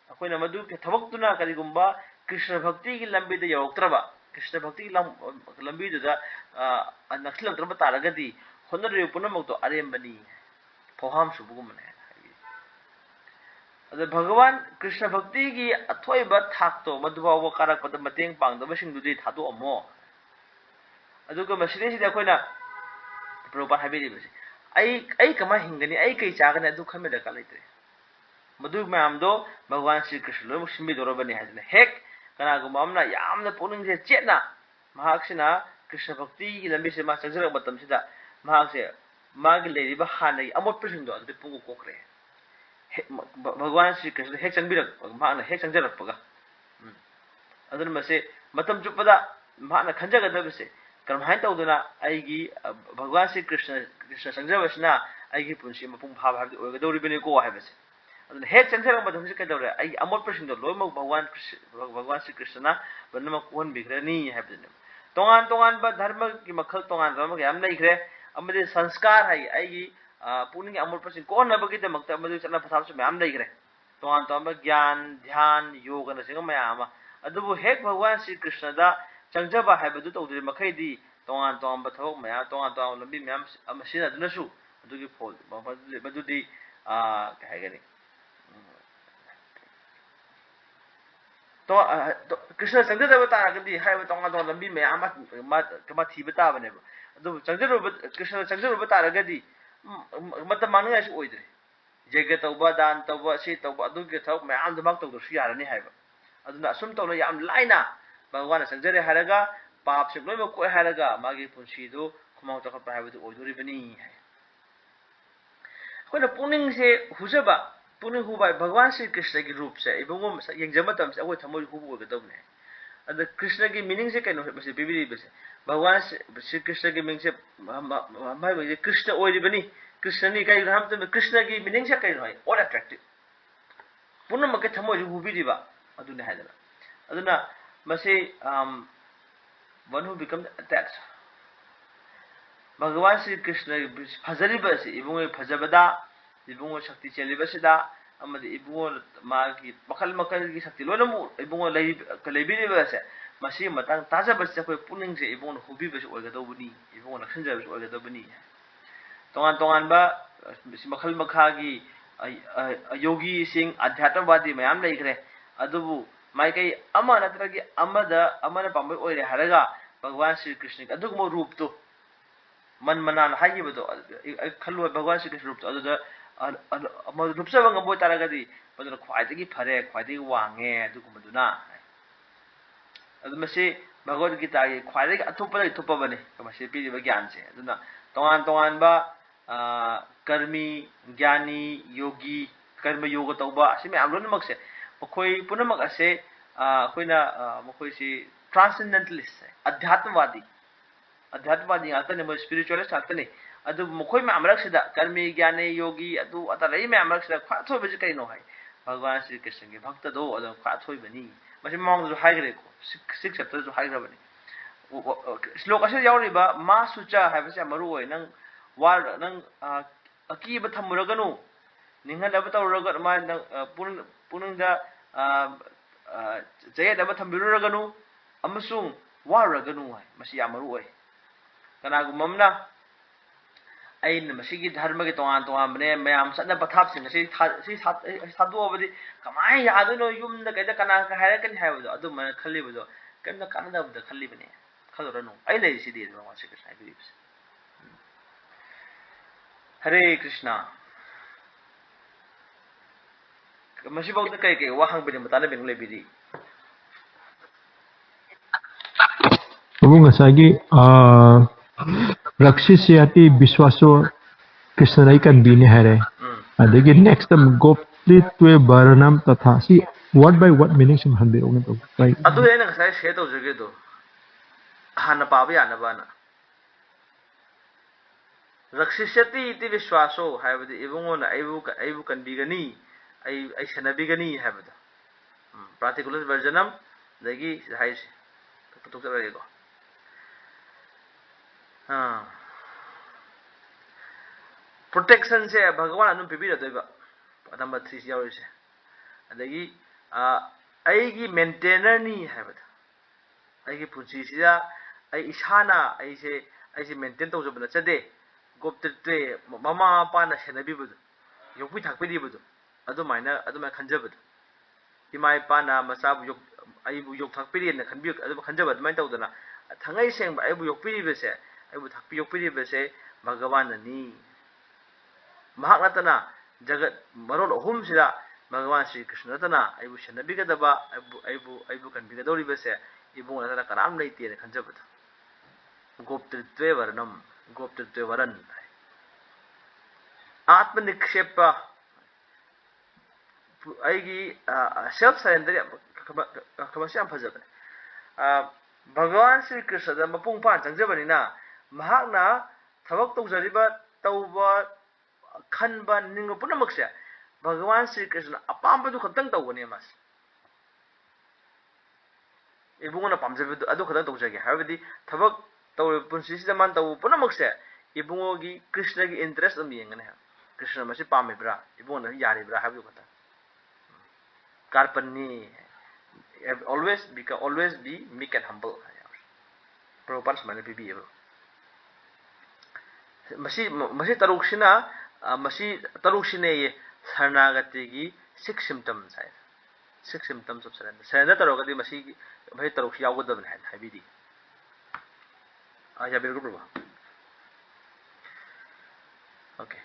ꯑꯩꯈꯣꯏꯅ ꯃꯗꯨꯒꯤ ꯊꯕꯛꯇꯨꯅ ꯀꯔꯤꯒꯨꯝꯕ ꯀ꯭ꯔꯤꯁꯅ ꯚꯛꯇꯤꯒꯤ ꯂꯝꯕꯤꯗ ꯌꯧꯔꯛꯇ꯭ꯔꯕ ꯀ꯭ꯔꯤꯁꯅ ꯚꯛꯇꯤꯒꯤ ꯂꯝꯕꯤꯗꯨꯗ ꯅꯛꯁꯤꯜꯂꯛꯇ꯭ꯔꯕ ꯇꯥꯔꯒꯗꯤ ꯍꯣꯠꯅꯔꯤꯕ ꯄꯨꯝꯅꯃꯛꯇꯣ ꯑꯔꯦꯝꯕꯅꯤ ꯐꯧꯍꯥꯝ ꯁꯨꯕꯒꯨꯝꯕꯅꯦ ꯍꯥꯏꯕꯤ ꯑꯗ ꯚꯒꯋꯥꯟ ꯀ꯭ꯔꯤꯁꯅ ꯚꯛꯇꯤꯒꯤ ꯑꯊꯣꯏꯕ ꯊꯥꯛꯇꯣ ꯃꯗꯨꯐꯥꯎꯕ ꯀꯥꯔꯛꯄꯗ ꯃꯇꯦꯡ ꯄꯥꯡꯗꯕꯁꯤꯡꯗꯨꯗꯤ ꯊꯥꯗꯣꯛꯑꯝꯃꯣ ꯑꯗꯨꯒ ꯃꯁꯤꯗꯩꯁꯤꯗ ꯑꯩꯈꯣꯏꯅ ꯄ꯭ꯔꯣꯄꯥꯔ ꯍꯥꯏꯕꯤꯔꯤꯕꯁꯦ ꯑꯩ ꯀꯃꯥꯏꯅ ꯍꯤꯡꯒꯅꯤ ꯑꯩ ꯀꯩ ꯆꯥꯒꯅꯤ ꯑꯗꯨ ꯈꯟꯕ ꯗꯔꯀꯥꯔ ꯂꯩꯇ꯭ꯔꯦ ꯃꯗꯨ ꯃꯌꯥꯝꯗꯣ ꯚꯒꯋꯥꯟ ꯁ꯭ꯔꯤ ꯀ꯭ꯔꯤꯁꯅ ꯂꯣꯏꯅꯃꯛ ꯁꯤꯟꯕꯤꯗꯧꯔꯕꯅꯤ ꯍꯥꯏꯗꯅ ꯍꯦꯛ ꯀꯅꯥꯒꯨꯝꯕ ꯑꯃꯅ ꯌꯥꯝꯅ ꯄꯨꯛꯅꯤꯡꯁꯦ ꯆꯦꯠꯅ ꯃꯍꯥꯛꯁꯤꯅ ꯀ꯭ꯔꯤꯁꯅ ꯚꯛꯇꯤꯒꯤ ꯂꯝꯕꯤꯁꯦ ꯃꯥ ꯆꯪꯖꯔꯛꯄ ꯃꯇꯝꯁꯤꯗ ꯃꯍꯥꯛꯁꯦ ꯃꯥꯒꯤ ꯂꯩꯔꯤꯕ ꯍꯥꯟꯅꯒꯤ ꯑꯃꯣꯠꯄꯁꯤꯡꯗꯣ ꯑꯗꯨꯗꯤ ꯄꯨꯡꯀꯣꯛ ꯀꯣꯛꯈ꯭ꯔꯦ ꯚꯒꯋꯥꯟ ꯁ꯭ꯔꯤ ꯀ꯭ꯔꯤꯁꯅ ꯍꯦꯛ ꯆꯪꯕꯤꯔꯛꯄ ꯃꯍꯥꯛꯅ ꯍꯦꯛ ꯆꯪꯖꯔꯛꯄꯒ ꯑꯗꯨꯅ ꯃꯁꯤ ꯃꯇꯝ ꯆꯨꯞꯄꯗ ꯃꯍꯥꯛꯅ ꯈꯟꯖꯒꯗꯕꯁꯦ ꯀꯔꯝꯍꯥꯏꯅ ꯇꯧꯗꯨꯅ ꯑꯩꯒꯤ ꯚꯒꯋꯥꯟ ꯁ꯭ꯔꯤ ꯀ꯭ꯔꯤꯁꯅ ꯆꯪꯖꯕꯁꯤꯅ ꯑꯩꯒꯤ ꯄꯨꯟꯁꯤ ꯃꯄꯨꯡ ꯐꯥꯕ ꯍꯥꯏꯕꯗꯤ ꯑꯣꯏꯒꯗꯧꯔꯤꯕꯅꯤꯀꯣ ꯍꯥꯏꯕꯁꯦ ꯑꯗꯨꯅ ꯍꯦꯛ ꯆꯪꯖꯔꯛꯄ ꯃꯇꯝꯁꯤ ꯀꯩꯗꯧꯔꯦ ꯑꯩꯒꯤ ꯑꯃꯣꯠꯄꯁꯤꯡꯗꯣ ꯂꯣꯏꯅꯃꯛ ꯚꯒꯋꯥꯟ ꯁ꯭ꯔꯤ ꯀ꯭ꯔꯤꯁꯅꯅ ꯂꯣꯏꯅꯃꯛ ꯀꯣꯛꯍꯟꯕꯤꯈ꯭ꯔꯅꯤ ꯍꯥꯏꯕꯗꯨꯅꯦꯕ ꯇꯣꯉꯥꯟ ꯇꯣꯉꯥꯟꯕ ꯙꯔꯃꯒꯤ ꯃꯈꯜ ꯇꯣꯉꯥꯟ ꯇꯣꯉꯥꯟꯕ ꯀꯌꯥ ꯑꯃ ꯂꯩꯈ꯭ꯔꯦ ꯑꯃꯗꯤ ꯁꯪꯁꯀꯥꯔ ꯍꯥꯏ ꯑꯩꯒꯤ ꯄꯨꯛꯅꯤꯡꯒꯤ ꯑꯃꯣꯠꯄꯁꯤꯡ ꯀꯣꯛꯍꯟꯅꯕꯒꯤꯗꯃꯛꯇ ꯃꯗꯨ ꯆꯠꯅ ꯄꯊꯥꯞꯁꯨ ꯃꯌꯥꯝ ꯂꯩꯈ꯭ꯔꯦ ꯇꯣꯉꯥꯟ ꯇꯣꯉꯥꯟꯕ ꯒ꯭ꯌꯥꯟ ꯙ꯭ꯌꯥꯟ ꯌꯣꯒꯅꯆꯤꯡꯕ ꯃꯌꯥꯝ ꯑꯃ ꯑꯗꯨꯕꯨ ꯍꯦꯛ ꯚꯒꯋꯥꯟ ꯁ꯭ꯔꯤ ꯀ꯭ꯔꯤꯁꯅꯗ ꯆꯪꯖꯕ ꯍꯥꯏꯕꯗꯨ ꯇꯧꯗ꯭ꯔꯤ ꯃꯈꯩꯗꯤ ꯇꯣꯉꯥꯟ ꯇꯣꯉꯥꯟꯕ ꯊꯕꯛ ꯃꯌꯥꯝ ꯇꯣꯉꯥꯟ ꯇꯣꯉꯥꯟꯕ ꯂꯝꯕꯤ ꯃꯌꯥꯝ ꯑꯃ ꯁꯤꯖꯤꯟꯅꯗꯨꯅꯁꯨ ꯑꯗꯨꯒꯤ ꯐꯣꯜ ꯃꯗꯨꯗꯤ ꯀꯩ ꯍꯥꯏꯒꯅꯤ ꯀ꯭ꯔꯤꯁꯅ ꯆꯪꯖꯗꯕ ꯇꯥꯔꯒꯗꯤ ꯍꯥꯏꯔꯤꯕ ꯇꯣꯉꯥꯟ ꯇꯣꯉꯥꯟꯕ ꯂꯝꯕꯤ ꯃꯌꯥꯝ ꯑꯃ ꯊꯤꯕ ꯇꯥꯕꯅꯦꯕ ꯑꯗꯨꯕꯨ ꯀ꯭ꯔꯤꯁꯅ ꯆꯪꯖꯔꯨꯕ ꯇꯥꯔꯒꯗꯤ ꯃꯇꯝ ꯃꯥꯡꯅꯤꯡꯉꯥꯏꯁꯨ ꯑꯣꯏꯗ꯭ꯔꯦ ꯌज्ঞ ꯇꯧꯕ ꯗꯥꯟ ꯇꯧꯕ ꯁꯤ ꯇꯧꯕ ꯑꯗꯨꯒꯤ ꯊꯕꯛ ꯃꯌꯥꯝꯗꯨ ꯃꯥ ꯇꯧꯗ꯭ꯔꯁꯨ ꯌꯥꯔꯅꯤ ꯍꯥꯏꯕ ꯑꯗꯨꯅ ꯑꯁꯨꯝ ꯇꯧꯅ ꯌꯥꯝ ꯂꯥꯏꯅ ꯚꯒꯋꯥꯟꯅ ꯆꯪꯖꯔꯦ ꯍꯥꯏꯔꯒ ꯄꯥꯞꯁꯦ ꯂꯣꯏꯅꯃꯛ ꯀꯣꯛꯑꯦ ꯍꯥꯏꯔꯒ ꯃꯥꯒꯤ ꯄꯨꯟꯁꯤꯗꯨ ꯈꯨꯃꯥꯡ ꯆꯥꯎꯈꯠꯄ ꯍꯥꯏꯕꯗꯨ ꯑꯣꯏꯗꯣꯔꯤꯕꯅꯤ ꯍꯥꯏ ꯑꯩꯈꯣꯏꯅ ꯄꯨꯛꯅꯤꯡꯁꯦ ꯍꯨꯖꯕ ꯄꯨꯛꯅꯤꯡ ꯍꯨꯕ ꯚꯒꯋꯥꯟ ꯁ꯭ꯔꯤ ꯀ꯭ꯔꯤꯁꯅꯒꯤ ꯔꯨꯞꯁꯦ ꯏꯕꯨꯡꯉꯣ ꯃꯁꯛ ꯌꯦꯡꯖꯕ ꯃꯇꯝꯁꯦ ꯑꯩꯈꯣꯏ ꯊꯃꯣꯏ ꯍꯨꯕ ꯑꯣꯏꯒꯗꯧꯕꯅꯦ ꯑꯗ ꯀ꯭ꯔꯤꯁꯅꯒꯤ ꯃꯤꯅꯤꯡꯁꯦ ꯀꯩꯅꯣ ꯃꯁꯤ ꯄꯤꯕꯤꯔꯤꯕꯁꯦ ꯚꯒꯋꯥꯟ ꯁ꯭ꯔꯤ ꯀ꯭ꯔꯤꯁꯅꯒꯤ ꯃꯤꯡꯁꯦ ꯃꯥꯒꯤ ꯀ꯭ꯔꯤꯁꯅ ꯑꯣꯏꯔꯤꯕꯅꯤ ꯀ꯭ꯔꯤꯁꯅꯅꯤ ꯀꯩꯒꯤꯅꯣ ꯍꯥꯏꯕ ꯃꯇꯝꯗ ꯀ꯭ꯔꯤꯁꯅꯒꯤ ꯃꯤꯅꯤꯡꯁꯦ ꯀꯩꯅꯣ ꯍꯥꯏ ꯑꯣꯜ ꯑꯦꯇ꯭ꯔꯦꯛꯇꯤꯚ ꯄꯨꯝꯅꯃꯛꯀꯤ ꯊꯃꯣꯏꯁꯨ ꯍꯨꯕꯤꯔꯤꯕ ꯑꯗꯨꯅꯤ ꯍꯥꯏꯗꯅ ꯑꯗꯨꯅ ꯃꯁꯤ one who becomes attached भगवान श्री कृष्ण फजरीबसे इबुंगो फजबदा इबुंगो शक्ति चेलिबसिदा अमदि इबुंगो मागी मखल मखल की शक्ति लोनमु इबुंगो लेबिरिबसे मसी मतंग ताजबसे कोइ पुनिंग से इबुंगो हुबिबसे ओइगदौबनी इबुंगो नखनजबसे ओइगदौबनी तोंगान तोंगान बा मखल मखागी योगी सिंह आध्यात्मवादी मयाम लेखरे अदुबु माइकई अमा नत्रगी अमदा अमना पामय ओइरे हरगा भगवान श्री कृष्ण अदुगमो रूप तो मन मनान हाइबदो खल्लो भगवान श्री कृष्ण रूप अदुदा रूप सब ngamboi taragadi baduna khwaidagi phare khwaidagi wange adugumaduna adumase bhagavad gita gi khwaidagi athopa bane kamase piriba gyan se aduna tongan tongan ba karmi gyani yogi karma yoga tauba asime amlon makse mokoi punamak ase koina mokoi si transcendentalist adhyatmawadi अध्यात्मवादी आतने मो spiritualist आतने अदु मखोय में अमरक सिदा कर्मी ज्ञाने योगी अदु अतलई में अमरक सिदा खाथोय बजे कइनो हाय भगवान श्री कृष्ण के भक्त दो अदु खाथोय बनी मसे मong जो हाइग्रे को 6 चैप्टर जो हाइग्रा बनी श्लोक असे यावरिबा मा सुचा हायबसे मरु होय नंग वार नंग ꯑꯀꯤꯕ ꯊꯝꯃꯨꯔꯒꯅꯨ ꯅꯤꯡꯍꯟꯅꯕ ꯇꯧꯔꯒ ꯃꯥꯅ ꯄꯨꯛꯅꯤꯡꯗ ꯆꯌꯦꯠꯅꯕ ꯊꯝꯕꯤꯔꯨꯔꯒꯅꯨ ꯑꯃꯁꯨꯡ ꯋꯥꯔꯨꯔꯒꯅꯨ ꯍꯥꯏ ꯃꯁꯤ ꯌꯥꯝ ꯃꯔꯨ ꯑꯣꯏ ꯀꯅꯥꯒꯨꯝꯕ ꯑꯃꯅ ꯑꯩꯅ ꯃꯁꯤꯒꯤ ꯙꯔꯃꯒꯤ ꯇꯣꯉꯥꯟ ꯇꯣꯉꯥꯟꯕꯅꯦ ꯃꯌꯥꯝ ꯆꯠꯅ ꯄꯊꯥꯞꯁꯤꯡ ꯑꯁꯤ ꯊꯥꯗꯣꯛꯑꯕꯗꯤ ꯀꯃꯥꯏꯅ ꯌꯥꯗꯣꯏꯅꯣ ꯌꯨꯝꯗ ꯀꯩꯗ ꯀꯅꯥ ꯍꯥꯏꯔꯛꯀꯅꯤ ꯍꯥꯏꯕꯗꯣ ꯑꯗꯨꯃꯥꯏꯅ ꯈꯜꯂꯤꯕꯗꯣ ꯀꯩꯝꯇ ꯀꯥꯟꯅꯗꯕꯗ ꯈꯜꯂꯤꯕꯅꯦ ꯈꯜꯂꯨꯔꯅꯨ ꯑꯩ ꯂꯩꯔꯤꯁꯤꯗꯤ ꯚꯒꯋꯥꯟ ꯁ꯭ꯔꯤ ꯀ꯭ꯔꯤꯁꯅ ꯍꯥꯏꯕꯤꯔꯤꯕꯁꯦ ꯍꯔꯦ ꯀ꯭ꯔꯤꯁꯅ ꯃꯁꯤꯐꯥꯎꯗ ꯀꯩ ꯀꯩ ꯋꯥ ꯍꯪꯕꯅꯤ ꯃꯇꯥꯅꯕꯤꯅ ꯂꯩꯕꯤꯔꯤ Prabhu ngasagi Rakshishiyati Biswaso Krishna kan bini hare. Adagi next time Goptritve Baranam Tatha. See word by word meaning sim hanbi ogen to. Right. Adu ena ngasai share tawjage do. Hana paaba yanabana. Rakshishati iti Vishwaso haibadi ibungona aibu kan bigani ai sanabigani haibada. Particular versionam dagi haise. Putuk tarage go. Protection se Bhagavan anum pibira doiba number 3 yauri se adagi aigi maintainer ni haibada aigi punchi sida ai isana aise maintain tawjabana chade goptre mama pa na senabi budu yokpi thakpidi budu adumaina khanjabadu imai pa na masabu yok aibu yok thakpidi na khanbi adu khanjabad mai tawdana thangai sengba aibu yokpidi bese aibu thakpi yokpidi bese Bhagavan ni Mahak natana jagat marol ahum sida Bhagavan Sri Krishna natana aibu shanabigada aibu kan bigadori bese ibung natana karam leiti ne khanjabat goptritve varan atma nikshepa aigi self surrender khamasi am phajabane Bhagavan Sri Krishna da mapung pan changjabani na mahak na thabak tawjariba tawba Khanba ningo punamakse Bhagavan Sri Krishna apambadu khatang tawgani mas ibungona pamjabedu adu khatang tawjage habadi thabak taw punsi sida man taw punamakse ibungogi Krishna gi interest am yengane ha Krishna masi pamibra ibungona yari bra habu khata karpanni always be meek and humble Prabhupada smile bibi masi taruksina masi taruksine ye sarnagati gi 6 symptoms hai 6 symptoms of surrender surrender tarogadi masi bhai tarukshi yagodabne hai habidi ya bilkul Prabhu okay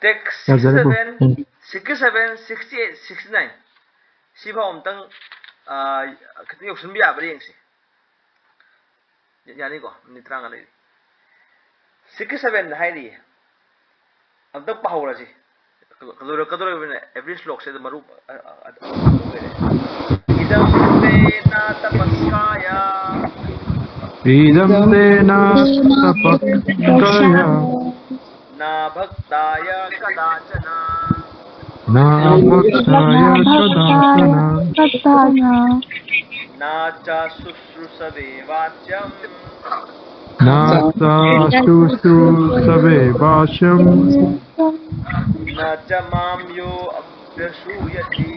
text 67 68 69 siba omtang khati yoksunbi abri yengsi yani ko nitranga le 67 hairi amtak pahawrasi kadura every slok se maru idam tena tapaskaya na bhaktaya kadachana na cha susrusave vachyam na cha mam yo abhyasuyati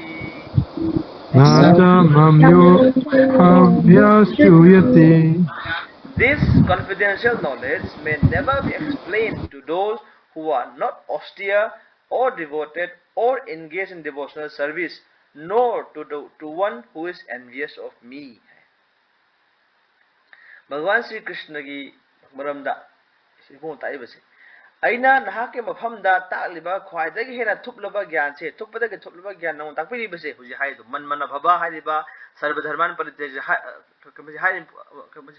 This confidential knowledge may never be explained to those who are not austere or devoted or engaged in devotional service, nor to one who is envious of me. Bhagavan Sri Krishna gi maramda sibong taibase aina nahake mafamda takliba khwaidagi hena thuplaba gyan se thuppadagi thuplaba gyan nong takpiri base huji haidu manmana bhaba haiba sarva dharman paritej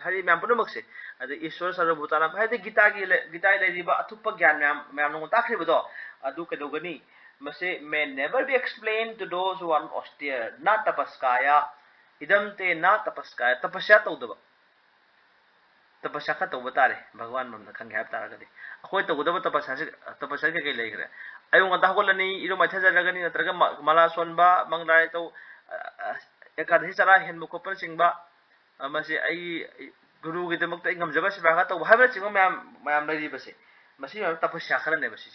hari myam punamakse ade ishwar sarva bhutana haide gita leriba athuppa gyan myam nong takribodo adu kedogani mase may never be explained to those who are austere na tapaskaya idam te na tapaskaya tapasya tawdaba tapasya ka tawba tare Bhagavan mamna khange hab taragadi akhoi tawdaba tapasya ke leigre ayung anta holani iru maitha jaragani natraga mala sonba manglai taw ekadhi chara henmu kopan singba mase ai guru gi damak ta ngamjaba siba ka taw habra chingma mayam leiri base मसी तपस्या खरने मसी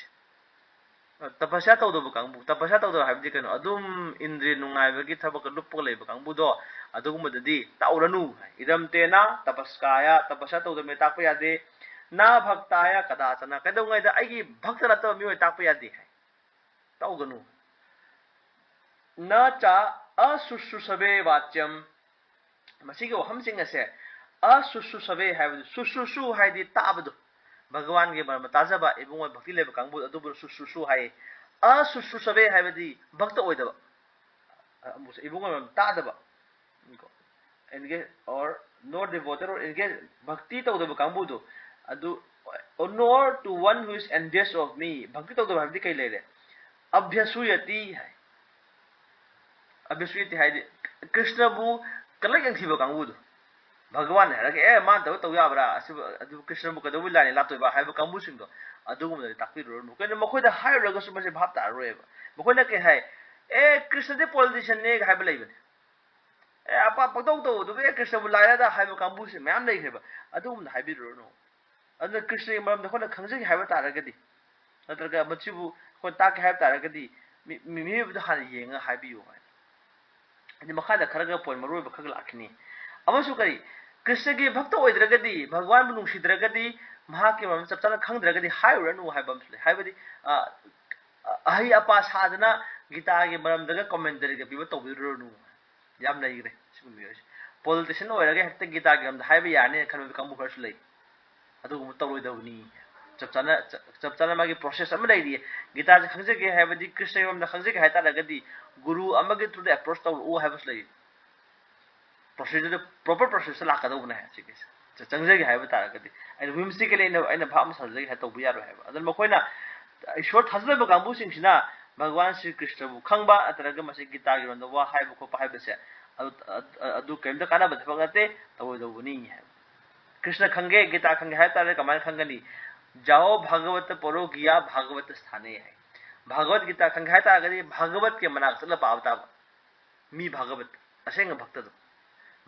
तपस्या तौदब कांगबू तपस्या तौदब हाइबदि कनो अदुम इंद्रिय नुंगाइबगी थबक लुप्पक लेब कांगबूदो अदुगुमददि ताउरनु इदमतेना तपस्काया तपस्या तौदमे ताकप यादे ना भक्ताय कदाचना कदौंगाइदा आइगी भक्त नतब मिओय ताकप यादे है ताउगनु न चा असुसुसबे वाच्यम मसीगे वहमसिंग असे असुसुसबे हाइबदि सुसुसु हाइदि ताबदो भगवान के मरम ताजबा इबुंग भक्ति लेब कांगबू अदुबु सुसुसु हाय असुसुसबे हाइबदि भक्त ओइदबा इबुंग मरम तादबा एनगे और नॉट डिवोटेड और एनगे भक्ति तौदबा कांगबू दो अदु nor to one who is envious of me भक्ति तौदबा हाइबदि कै लेरे अभ्यसुयति है अभ्यसुयति हाय कृष्णबु कलक यंथिबा कांगबू दो भगवान है ए मान तब तौ याबरा अदु कृष्ण बु कदबु लानि लातोइबा हाइबा कांबु सिंगो अदुगुमदि ताकपिरो कने मखोइदा हाइरगसु मसे भाब तारोएबा मखोइना के हाय ए कृष्ण दे पॉलिटिशियन ने हाइबा लैबने ए आपा पतौ तो दुबे कृष्ण बु लायदा हाइबा कांबु से मैम लैखेबा अदुगुमदा हाइबिरो नो अदु कृष्ण मरम दखोना खंजगे हाइबा तारगदि नत्रगा मचिबु को ताके हाइबा तारगदि मिमिबु हान येंगा हाइबियो अनि मखादा खरगा पोइन मरोइबा खग लाखनी अमसु करी कृष्ण की भक्त ओइद्रगदि भगवान बु नुंसिद्रगदि महा के मम चपचाना खंगद्रगदि हाइरनु हाइबमसले हाइबदि अहि अपा साधना गीता के मरमदगा कमेंटरी के पिबो तौबिरनु याम लैग्रे सिबुमियस पॉलिटिशियन ओइरगे हेक्ते गीता के मम हाइबा याने खनबे कांबु खरसु लै अदुगु तौरोइदवनी चपचाना मागी प्रोसेस अम लैरि गीता से खंजगे हाइबदि कृष्ण मम खंजगे हाइतारगदि गुरु अमगे थ्रू द अप्रोच तौ ओ हाइबस लै प्रोसीजर प्रॉपर प्रोसेस लाकदौबने है सिकिस चंगजेगे हाइबा तारगदि आई विमसी के लेना आइना भाम सजगे है तौबु यारो हाइबा अदन मखोइना ईश्वर थाजलेब कांबु सिंगसिना भगवान श्री कृष्ण बु खंगबा अतरग मसे गीता गे रंद वा हाइबा को हाइबसे अदु केमदा काना बथबगते तौदौबनी है कृष्ण खंगे गीता खंगे हाइ तारे कमाय खंगनी जाओ भागवत परो गिया भागवत स्थाने है भागवत गीता खंगे हाइ तारगदि भागवत के मनाक चल पावता मी भागवत असेंग भक्त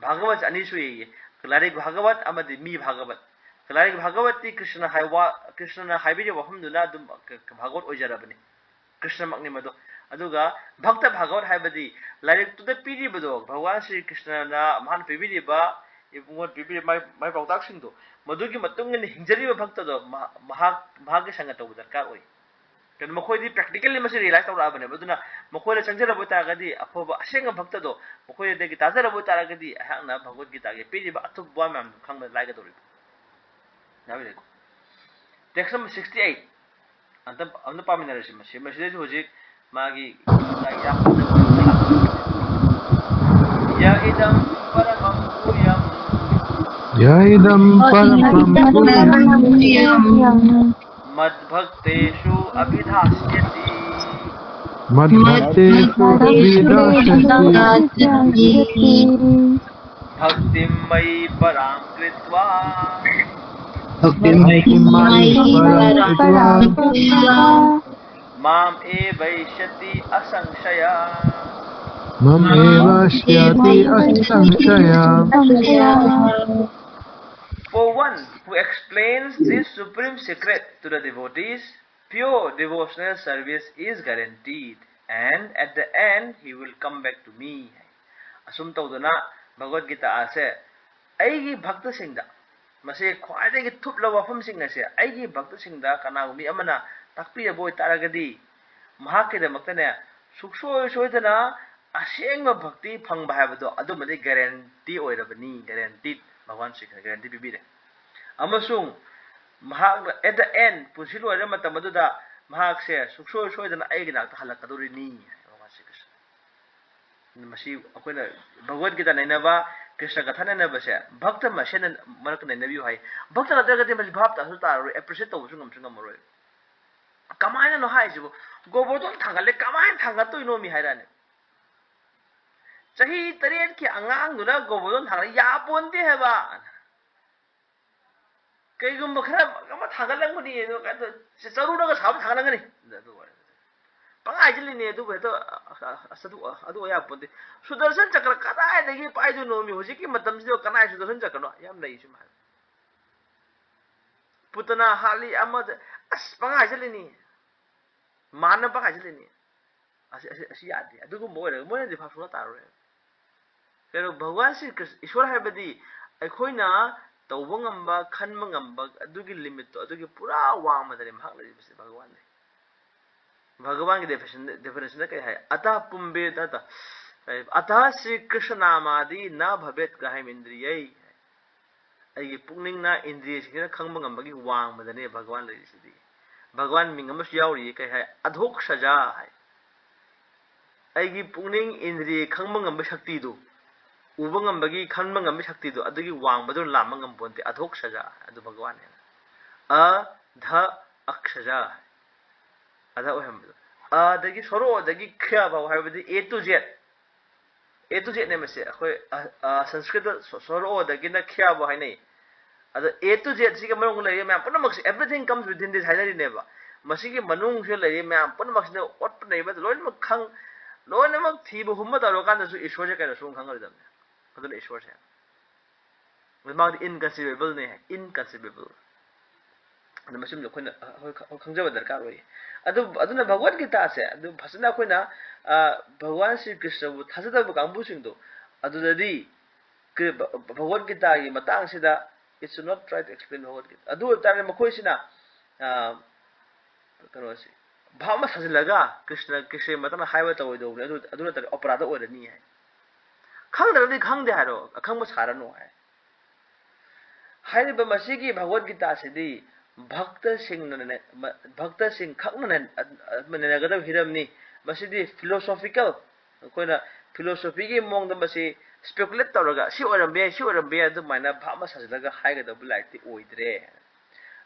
भागवत अनिसु ये कलारिक भागवत अमदि मी भागवत कलारिक भागवती कृष्ण हाइवा कृष्ण हाइबिजे वहमदुना दुम भागवत ओइजरबनी कृष्ण मकनि मदो अदुगा भक्त भागवत हाइबदि लारिक तुद पीरिबदो भगवान श्री कृष्ण ना मान पीबिरिबा इबुंगोत पीबिरि माइ पाउताक सिंदो मदुगी मतुंगनि हिंजरिबा भक्त दो भाग्य संग तौ दरकार ओइ कन मखोइदि प्रैक्टिकली मसे रियलाइज तौराबने बदुना मखोइले चंजरबो तागदि अफोबा असेंग भक्त दो मखोइदे गी ताजरबो तागदि हांगना भगवत गीता के पीरिबा अथुबा मैम खंग लाइग दोरि नाबिले टेक्स्ट नंबर 68 अंत पामिनरसि मसे मसे होजिक मागी या इदम परमं पूयम या इदम परमं पूयम मद्भक्तेषु अभिधास्यति मद्भक्तेषु अभिधास्यति भक्तिं मयि परां कृत्वा माम् एवैष्यति असंशया For one who explains this supreme secret to the devotees, pure devotional service is guaranteed, and at the end he will come back to me. Asum taudana Bhagavad Gita ase aigi bhakta singda mase khwaide gi thupla wafam sing ase aigi bhakta singda kana mi amana takpi boy taragadi mahake da maktane suksoi soidana asengma bhakti phangba habado adumade guarantee oirabani guaranteed Bhagwan Sri Krishna guarantee bibire amasung mahak at the end pusilo ira matam aduda mahak se suksoi soidana aigi nak halakadori ni Bhagwan Sri Krishna masi akoina Bhagavad Gita nainaba Krishna katha nainaba se bhakta masena marak nainabi hai bhakta nadagati masi bhapta suta appreciate to sungam sungam roi kamaina no hai jibo gobodon thangale kamain thangato ino mi hairane chahi taret ki angang duna gobodon thangale ya ponte heba kaigum khara kama thangalang muni no ka se charuna ga sab thangalang ni pangai jili ne du beto asadu adu ya ponte sudarshan chakra kadai dagi paidu no mi hoji ki matam sido kanai sudarshan chakra no yam lai sima putana hali amad अस पंगा चलेनी मान पंगा चलेनी असी यादे अदुगु मोरे मोरे दि फासुना तारो करो भगवान श्री कृष्ण ईश्वर है बदी अखोइना तौब ngamba खनम ngamba अदुगी limit तो अदुगी पूरा वांग मदरे महाक लरि बसे भगवान ने भगवान की डेफिनेशन क्या है अतः पुंबे तथा अतः श्री कृष्ण नामादि न भवेत गहम इंद्रिय अगी पुनिंग ना इंद्रिय सिंह खंग ngamba की वांग मदने भगवान लरि सिदी भगवान मिंग अमस यावरी क्या है अधोक सजा है अगी पुनिंग इंद्रिय खंग ngamba शक्ति दो उबंग ngamba खंग ngamba शक्ति दो अदुगी वांग बदो लाम ngam बोनते अधोक सजा अदु भगवान है अध अक्षजा अदा ओहम अदगी सरो अदगी ख्या बाव हाबदी ए टू जेड ने मसे अखोय संस्कृत सरो अदगी ना ख्या बाव हाय नै अदा ए टू जेड सिग मनुंग लय मैम पुन मक्स एवरीथिंग कम्स विदिन दिस हाइनरी नेबा मसिगी मनुंग से लय मैम पुन मक्स ने ओट नै बा लोइन मक खंग लोइन मक थीब हुम तरो कान सु ईश्वर जे कैन सुंग खंग रदम अदन ईश्वर से विमाउट इनकंसीवेबल ने है इनकंसीवेबल अदम मसिम जो खोना खंगजब दरकार होय अदुना भगवत गीता से अदु फसना खोना भगवान श्री कृष्ण बु थाजदब कांबु सिंदो अदुददी भगवत गीता की मतांग सिदा it's not try to explain Bhagavad Gita अदु तारे मखोय सिना कनो से भाव सजलगा कृष्ण कृष्ण मतन हाइव तवदो अदुना तर अपराध ओरनी है खंगदरदी खंगदे हारो अखंग सारनो है हाइब मसिगी भगवत गीता सिदी भक्त सिंह खनगद हिरमनी फिलोसॉफिकल अखोना फिलोसॉफी की मोंग दमसी स्पेकुलेट तौरगा सी ओरम्बे अदुमाइना भाम सजलगा हाइगदब लाइटि ओइद्रे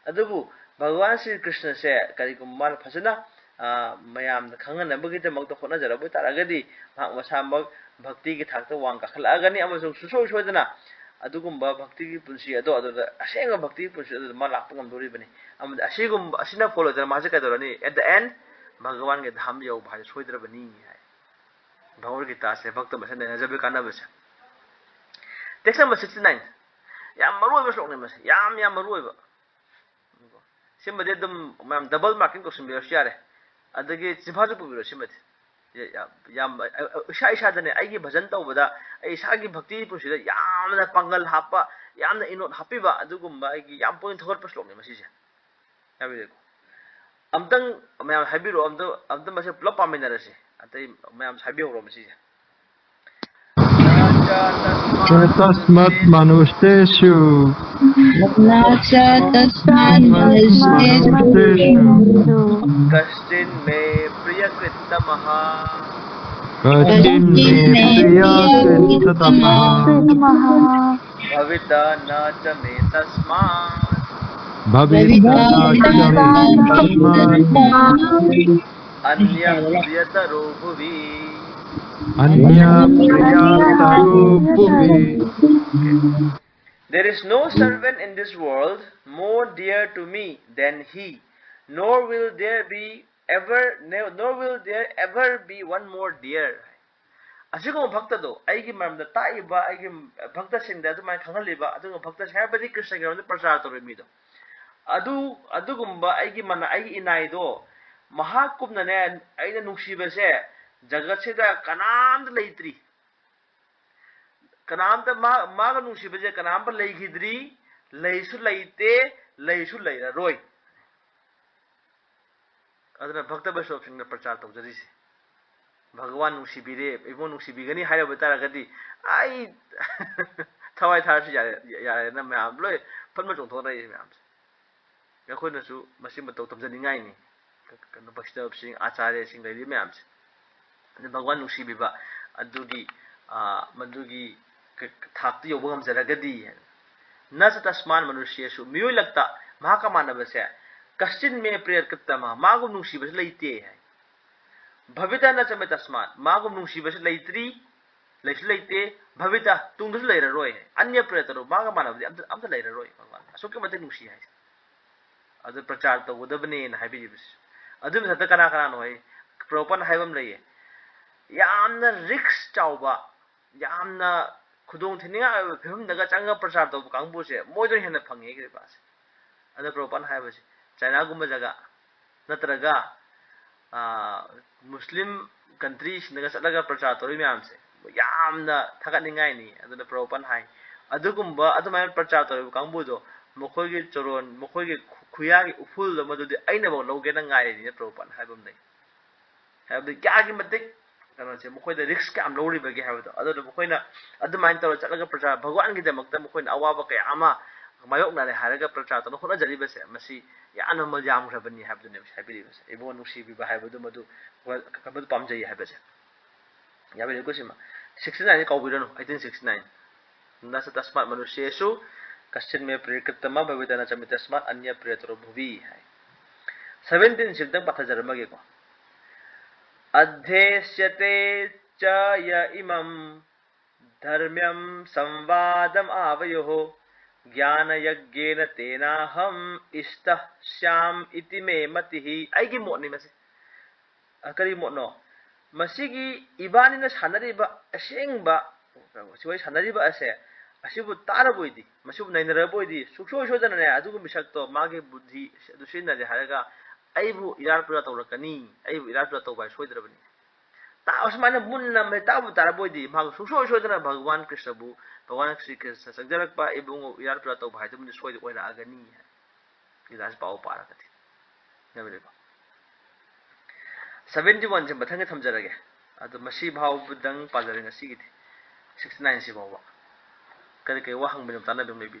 अदुबु भगवान श्री कृष्ण से करिगुमान फजना मयाम खंगनबगिदमक तो होनजरबु तारगदी मसामक भक्ति की थाक वांग काखलागनी अमसुंग सुसो सोदना अदुगुम्बा भक्ति की पुंसी अदो अदो असेंग भक्ति की पुंसी अदो मा लाप ngam अमद असिगुम असिना फॉलो जर मासे कदरनी एट द एंड भगवान के धाम यौ भाई सोइद्रबनी है भगवत गीता से भक्त मसे ने जब काना बसे टेक्स्ट नंबर 69 याम मरुय बस लोने मसे याम मरुय ब सिमबदे दम मैम डबल मार्किंग क्वेश्चन बिरस यारे अदगे सिफाजु पुबिरो सिमबदे याम इशा इशा दने आइगी भजन तौबदा इसागी भक्ति पुसिदा यामना पंगल हापा यामना इनोट हापिबा अदुगुम्बा आइगी याम पॉइंट थोर पस्लोने मसिसे याबि देखो अमतंग मैम हाबिरो अमतंग मसे पुलप पामिनरसे अतै मैम हाबिरो मसिसे तस्मत् मनुष्येषु कश्चिन् मे प्रियकृत्तमः भविता न च मे तस्मात् अन्यः प्रियतरो भुवि There is no servant in this world more dear to me than he, nor will there ever be one more dear. Asigo bhakta do aigi maramda taiba aigi bhakta singda adumai khangaliba adu bhakta habadi krishna ge onde prachar torimi do adugumba aigi mana aigi inai do mahakumna ne aina nungsiba se jagat se da kanam leitri kanam ta ma ga nungsiba je kanam pa leigidri leisu leite leisu leira roi aduna bhakta bashop singna prachar tawjari se भगवान नुसीबिरे इबो नुसीबिगनी हाय बतारगदी आई थवाई थारसि यारे न ma'am लोय फन्म चोंथोराय ma'am यखोनसु मसिम तौ तमजनिङाय नि कनो बक्सिदा सिंह आचार्य Singh लेरि ma'am भगवान नुसीबिबा अदुगी मदुगी थाक्ति योब हमजरगदी न तस्मान मनुष्यसु मियो लगता महाका मानबसे कश्चिन में प्रेरकतमा मागु नुसीबस लैते है भविता न चमे तस्मात मागु नुसीबस लैत्री लैसु लैते भविता तुंगसु लैररोय अन्य प्रेतरो मागा मानबदि अमत लैररोय भगवान असुके मते नुसी है अदु प्रचार तौदबने न हाबिबिस अदु मत कना कना नोय प्रोपन हाइबम लैये यामना रिक्स चावबा यामना खुदों थिनिया फिल्म दगा चंगा प्रचार तौ कांगबुसे मोजो हेन फंगे के पास अदु प्रोपन हाइबसे चाइना गुम जगह नत्रगा मुस्लिम कंट्री सिंदगा चलगा प्रचार तौरी मैम से यामना थगनिंगाई नि अदुना प्रभुपान हाई अदुगुम्बा अदुमाय प्रचार तौरी कांबुदो मखोगी चोरोन मखोगी खुयागी उफुल मदुदि अइना बो लौगे न गाई नि प्रभुपान हाइबम नै हाइबदि क्यागी मतिक कनो से मखोइदा रिस्क काम लौरिबगे हाइबदो अदुना मखोइना अदुमाय तौर चलगा प्रचार भगवान गी दमकता मखोइना अवाबा कया अमा मायोकनारे हारगा प्रचार तौर होनाजरिबसे मसी याना मल यामख्रबनि हाइबदुने हाइबिरिबसे इबो नुसिबिबा हाइबदु मदु कबदु पामजै हाइबसे याबे कोसिमा 69 काउबिरनो 1869 नस तस्मात् मनुष्येषु कश्चिन में प्रेकृतमा भवितना चमित तस्मात् अन्य प्रेतरो भुवि है 17 सिद्धं पथजरमगे को अध्येष्यते च य इमं धर्म्यं संवादम आवयोः ज्ञान यज्ञेन तेनाहम इष्टः श्याम इति मे मतिः आइगी मोटनि मसे अकरी मोटनो मसिगी इबानिना सानरिबा असेंबा सिवै सानरिबा असे असिबु तारबोइदी मसिबु नैनरबोइदी सुखसो सोदनने अदुगु मिसक्तो मागे बुद्धि दुसिनजे हारगा आइबु इरारपुरा तौरकनी आइबु इरारपुरा तौबाय सोइदरबनी ता उसमाने मुन्ना मे ताबु तारबोइदी माग सुखसो सोदना भगवान कृष्णबु भगवान श्री कृष्ण संजरकपा इबुंगु इरारपुरा तौबाय दुमनि सोइद ओइना आगनी इदास पाओ पारकति नबरेको 71 से मथंगे थमजरगे अदु मसी भाव बुदंग पाजरे ngasi 69 से बावा कदे के वा हंग बिनम ताना बिम लेबि